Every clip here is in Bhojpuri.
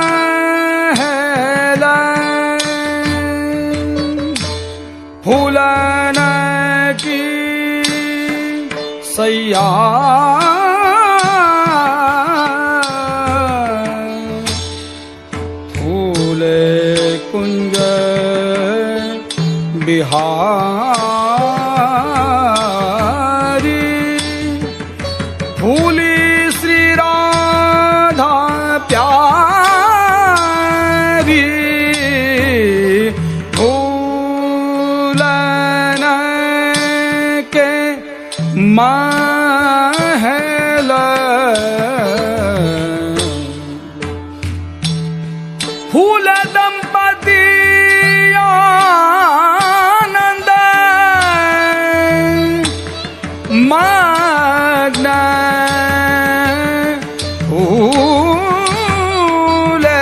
महल फूलन की सैया फूले कुंज बिहारी फूली श्री राधा प्यारी फूलन के महल फूल दंपति आनंद मग्न फूले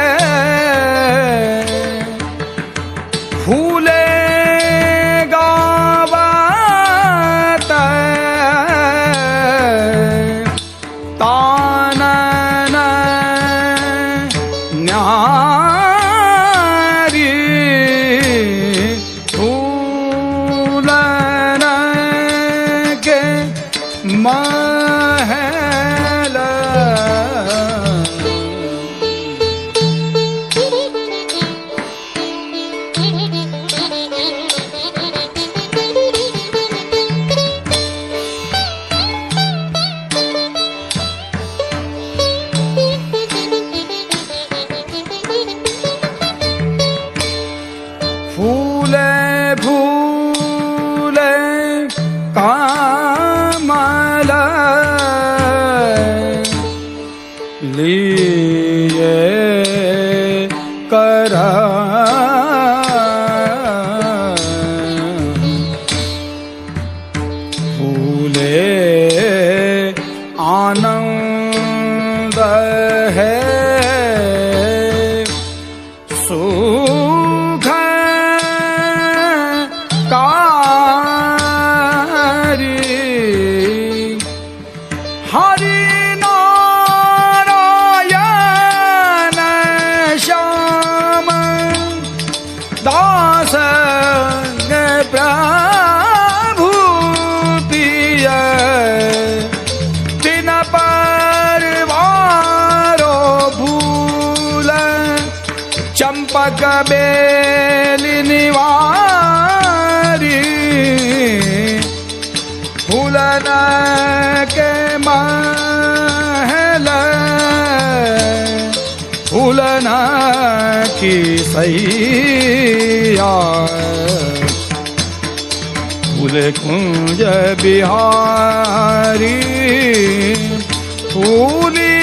फूले गावत तानन न्यारी फूलन के महल फूले फूले कमल लिए कर फूले आनंद है सुख कारी हरि नारायण श्याम दास प्रभु पिय तीन परवारो भूल चंपक बेली निवारी फूलन के महल फूलन की सैया फूल कुंज बिहारी फूली